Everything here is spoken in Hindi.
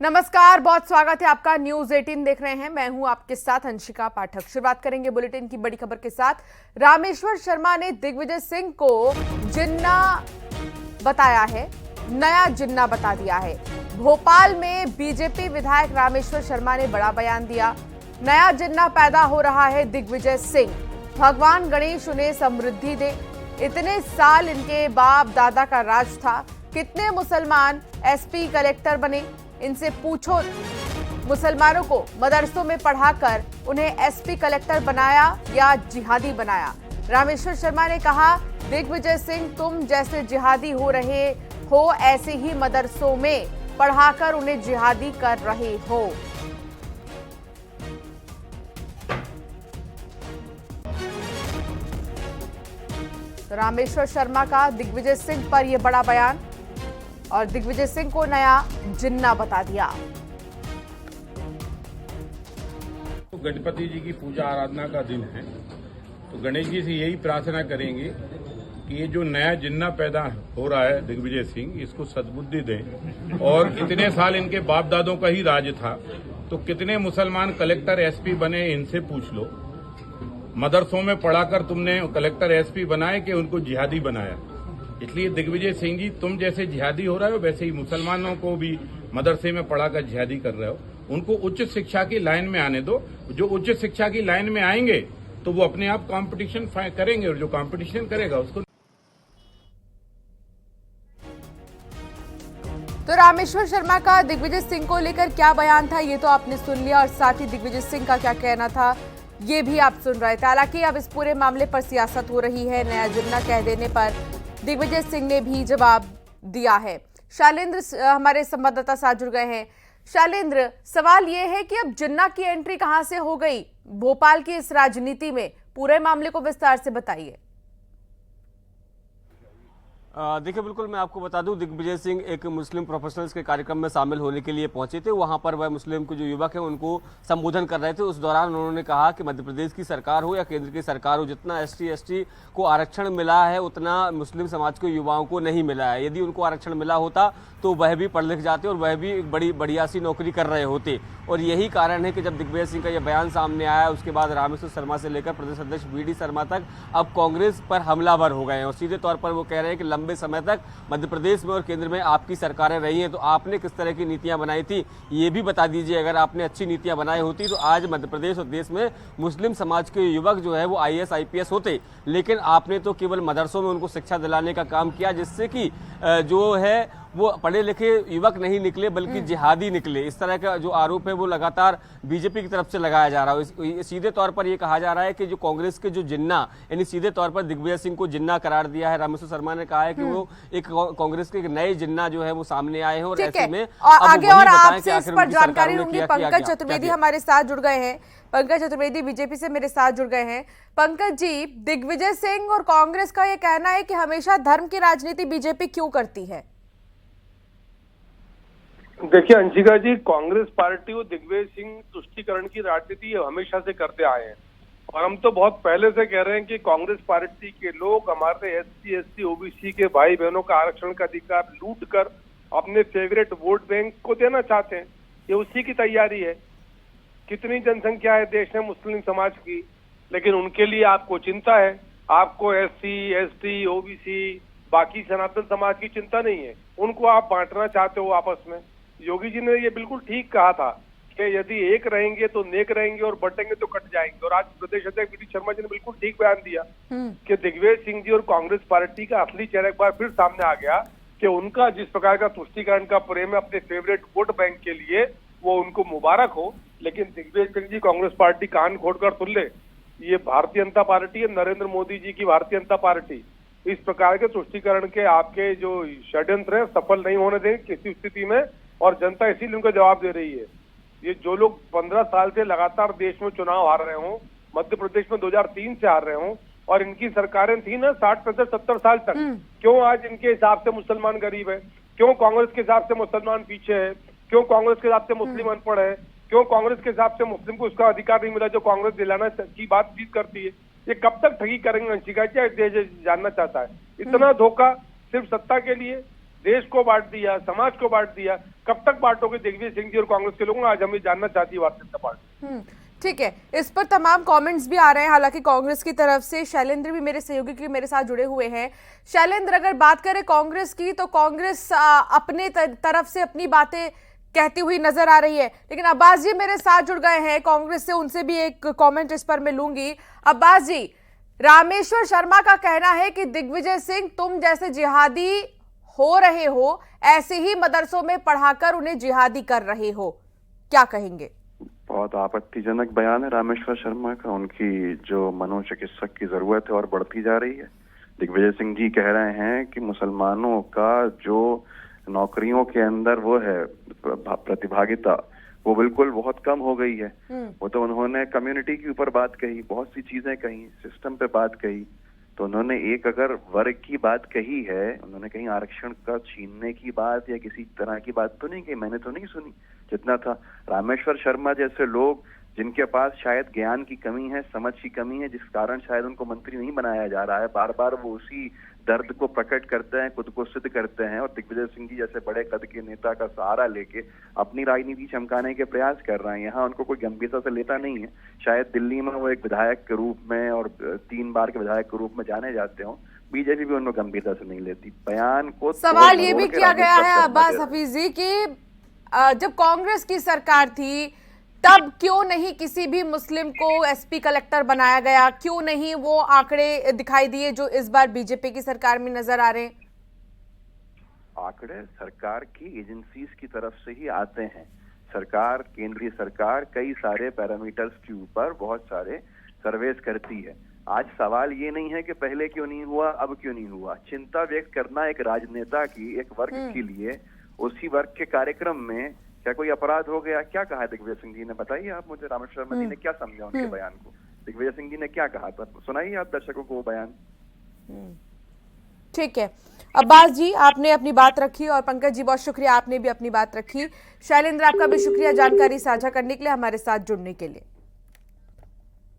नमस्कार, बहुत स्वागत है आपका। न्यूज 18 देख रहे हैं। मैं हूं आपके साथ अंशिका पाठक। शुरुआत करेंगे बुलेटिन की बड़ी खबर के साथ। रामेश्वर शर्मा ने दिग्विजय सिंह को जिन्ना बताया है, नया जिन्ना बता दिया है। भोपाल में बीजेपी विधायक रामेश्वर शर्मा ने बड़ा बयान दिया। नया जिन्ना पैदा हो रहा है दिग्विजय सिंह। भगवान गणेश उन्हें समृद्धि दे। इतने साल इनके बाप दादा का राज था। कितने मुसलमान एसपी कलेक्टर बने, इनसे पूछो। मुसलमानों को मदरसों में पढ़ाकर उन्हें एसपी कलेक्टर बनाया या जिहादी बनाया। रामेश्वर शर्मा ने कहा, दिग्विजय सिंह तुम जैसे जिहादी हो रहे हो, ऐसे ही मदरसों में पढ़ाकर उन्हें जिहादी कर रहे हो। तो रामेश्वर शर्मा का दिग्विजय सिंह पर यह बड़ा बयान और दिग्विजय सिंह को नया जिन्ना बता दिया। तो गणपति जी की पूजा आराधना का दिन है, तो गणेश जी से यही प्रार्थना करेंगे कि ये जो नया जिन्ना पैदा हो रहा है दिग्विजय सिंह, इसको सद्बुद्धि दें। और इतने साल इनके बाप दादों का ही राज था, तो कितने मुसलमान कलेक्टर एसपी बने, इनसे पूछ लो। मदरसों में पढ़ाकर तुमने कलेक्टर एसपी बनाए कि उनको जिहादी बनाया। इसलिए दिग्विजय सिंह जी, तुम जैसे जिहादी हो रहे हो, वैसे ही मुसलमानों को भी मदरसे में पढ़ाकर जिहादी कर रहे हो। उनको उच्च शिक्षा की लाइन में आने दो। जो उच्च शिक्षा की लाइन में आएंगे तो वो अपने आप कंपटीशन करेंगे, और जो कंपटीशन करेगा उसको। तो रामेश्वर शर्मा का दिग्विजय सिंह को लेकर क्या बयान था, ये तो आपने सुन लिया, और साथ ही दिग्विजय सिंह का क्या कहना था ये भी आप सुन रहे थे। हालांकि अब इस पूरे मामले पर सियासत हो रही है। नया जिन्ना कह देने पर दिग्विजय सिंह ने भी जवाब दिया है। शैलेंद्र हमारे संवाददाता साथ जुड़ गए हैं। शैलेंद्र, सवाल ये है कि अब जिन्ना की एंट्री कहां से हो गई भोपाल की इस राजनीति में? पूरे मामले को विस्तार से बताइए। देखिए, बिल्कुल मैं आपको बता दूं, दिग्विजय सिंह एक मुस्लिम प्रोफेशनल्स के कार्यक्रम में शामिल होने के लिए पहुंचे थे। वहां पर वह मुस्लिम के जो युवक हैं उनको संबोधन कर रहे थे। उस दौरान उन्होंने कहा कि मध्य प्रदेश की सरकार हो या केंद्र की सरकार हो, जितना एसटी को आरक्षण मिला है उतना मुस्लिम समाज के युवाओं को नहीं मिला है। यदि उनको आरक्षण मिला होता तो वह भी पढ़ लिख जाते और वह भी एक बड़ी बढ़िया सी नौकरी कर रहे होते। और यही कारण है कि जब दिग्विजय सिंह का यह बयान सामने आया, उसके बाद रामेश्वर शर्मा से लेकर प्रदेश अध्यक्ष वीडी शर्मा तक अब कांग्रेस पर हमलावर हो गए हैं। और सीधे तौर पर वो कह रहे हैं कि लंबे समय तक मध्य प्रदेश में और केंद्र में आपकी सरकारें रही हैं, तो आपने किस तरह की नीतियां बनाई थी ये भी बता दीजिए। अगर आपने अच्छी नीतियां बनाई होती तो आज मध्य प्रदेश और देश में मुस्लिम समाज के युवक जो है वो IAS IPS होते। लेकिन आपने तो केवल मदरसों में उनको शिक्षा दिलाने का काम किया, जिससे कि जो है वो पढ़े लिखे युवक नहीं निकले बल्कि जिहादी निकले। इस तरह का जो आरोप है वो लगातार बीजेपी की तरफ से लगाया जा रहा है। सीधे तौर पर ये कहा जा रहा है कि जो कांग्रेस के जो जिन्ना, यानी सीधे तौर पर दिग्विजय सिंह को जिन्ना करार दिया है। रामेश्वर शर्मा ने कहा है कि वो एक कांग्रेस के एक नए जिन्ना जो है वो सामने आए हैं। और ऐसे में आगे और आपसे इस पर जानकारी लूंगी। पंकज चतुर्वेदी हमारे साथ जुड़ गए हैं। पंकज चतुर्वेदी बीजेपी से मेरे साथ जुड़ गए हैं। पंकज जी, दिग्विजय सिंह और कांग्रेस का यह कहना है कि हमेशा धर्म की राजनीति बीजेपी क्यों करती है? देखिए अंशिका जी, कांग्रेस पार्टी और दिग्विजय सिंह तुष्टीकरण की राजनीति हमेशा से करते आए हैं। और हम तो बहुत पहले से कह रहे हैं कि कांग्रेस पार्टी के लोग हमारे SC ST OBC के भाई बहनों का आरक्षण का अधिकार लूट कर अपने फेवरेट वोट बैंक को देना चाहते हैं। ये उसी की तैयारी है। कितनी जनसंख्या है देश में मुस्लिम समाज की, लेकिन उनके लिए आपको चिंता है। आपको SC ST OBC बाकी सनातन समाज की चिंता नहीं है। उनको आप बांटना चाहते हो आपस में। योगी जी ने ये बिल्कुल ठीक कहा था कि यदि एक रहेंगे तो नेक रहेंगे और बटेंगे तो कट जाएंगे। और आज प्रदेश अध्यक्ष वीडी शर्मा जी ने बिल्कुल ठीक बयान दिया कि दिग्विजय सिंह जी और कांग्रेस पार्टी का असली चेहरा एक बार फिर सामने आ गया कि उनका जिस प्रकार का तुष्टीकरण का प्रेम है अपने फेवरेट वोट बैंक के लिए, वो उनको मुबारक हो। लेकिन दिग्विजय सिंह जी, कांग्रेस पार्टी कान खोलकर सुन ले, ये भारतीय जनता पार्टी है, नरेंद्र मोदी जी की भारतीय जनता पार्टी। इस प्रकार के तुष्टीकरण के आपके जो षड्यंत्र है सफल नहीं होने देंगे किसी स्थिति में। और जनता इसीलिए उनको जवाब दे रही है। ये जो लोग 15 साल से लगातार देश में चुनाव हार रहे हों, मध्य प्रदेश में 2003 से हार रहे हों, और इनकी सरकारें थी ना 60-70 साल तक, क्यों आज इनके हिसाब से मुसलमान गरीब है? क्यों कांग्रेस के हिसाब से मुसलमान पीछे है? क्यों कांग्रेस के हिसाब से मुस्लिम अनपढ़ है? क्यों कांग्रेस के हिसाब से मुस्लिम को उसका अधिकार नहीं मिला जो कांग्रेस दिलाना की बातचीत करती है? ये कब तक ठगी करेंगे अंशिका जी? देश जानना चाहता है। इतना धोखा सिर्फ सत्ता के लिए। देश को बांट दिया, समाज को बांट दिया। कब तक बांटोगे दिग्विजय सिंह जी और कांग्रेस के लोगों? आज हम ये जानना चाहती है भारतीय जनता पार्टी। ठीक है, इस पर तमाम कमेंट्स भी आ रहे हैं। हालांकि कांग्रेस की तरफ से शैलेंद्र भी मेरे सहयोगी के मेरे साथ जुड़े हुए हैं। शैलेंद्र, अगर बात करें कांग्रेस की, तो कांग्रेस अपने तरफ से अपनी बातें कहती हुई नजर आ रही है, लेकिन अब्बास जी मेरे साथ जुड़ गए हैं कांग्रेस से, उनसे भी एक कमेंट इस पर मैं लूंगी। अब्बास जी, रामेश्वर शर्मा का कहना है कि दिग्विजय सिंह, तुम जैसे जिहादी हो रहे हो, ऐसे ही मदरसों में पढ़ाकर उन्हें जिहादी कर रहे हो, क्या कहेंगे? बहुत आपत्तिजनक बयान है रामेश्वर शर्मा का। उनकी जो मनोचिकित्सक की जरूरत है और बढ़ती जा रही है। दिग्विजय सिंह जी कह रहे हैं कि मुसलमानों का जो नौकरियों के अंदर वो है प्रतिभागिता, वो बिल्कुल बहुत कम हो गई है। वो तो उन्होंने कम्युनिटी के ऊपर बात कही, बहुत सी चीजें कही, सिस्टम पे बात कही। तो उन्होंने एक अगर वर्ग की बात कही है, उन्होंने कहीं आरक्षण का छीनने की बात या किसी तरह की बात तो नहीं कही, मैंने तो नहीं सुनी। जितना था रामेश्वर शर्मा जैसे लोग जिनके पास शायद ज्ञान की कमी है, समझ की कमी है, जिस कारण शायद उनको मंत्री नहीं बनाया जा रहा है, बार बार वो उसी दर्द को प्रकट करते हैं, खुद को सिद्ध करते हैं, और दिग्विजय सिंह जी जैसे बड़े कद के नेता का सहारा लेके अपनी राजनीति चमकाने के प्रयास कर रहे हैं। यहाँ उनको कोई गंभीरता से लेता नहीं है। शायद दिल्ली में वो एक विधायक के रूप में और 3 बार के विधायक के रूप में जाने जाते हो, बीजेपी भी उनको गंभीरता से नहीं लेती। बयान को सवाल ये भी किया गया है अब्बास हफीज जी कि जब कांग्रेस की सरकार थी तब क्यों नहीं किसी भी मुस्लिम को एसपी कलेक्टर बनाया गया? क्यों नहीं वो आंकड़े दिखाई दिए जो इस बार बीजेपी की सरकार में नजर आ रहे हैं? आंकड़े सरकार की एजेंसीज की तरफ से ही आते हैं। सरकार, केंद्रीय सरकार कई सारे पैरामीटर्स के ऊपर बहुत सारे सर्वेस करती है। आज सवाल ये नहीं है कि पहले क्यों नहीं हुआ, अब क्यों नहीं हुआ। चिंता व्यक्त करना एक राजनेता की, एक वर्ग के लिए, उसी वर्ग के कार्यक्रम में क्या कोई अपराध हो गया? क्या कहा दिग्विजय सिंह जी ने? बताइए आप मुझे। रामेश्वर शर्मा जी ने क्या समझा उनके बयान को? दिग्विजय सिंह जी ने क्या कहा था? सुनाइए आप दर्शकों को वो बयान। ठीक है अब्बास जी, आपने अपनी बात रखी, और पंकज जी बहुत शुक्रिया, आपने भी अपनी बात रखी। शैलेंद्र, आपका भी शुक्रिया जानकारी साझा करने के लिए, हमारे साथ जुड़ने के लिए।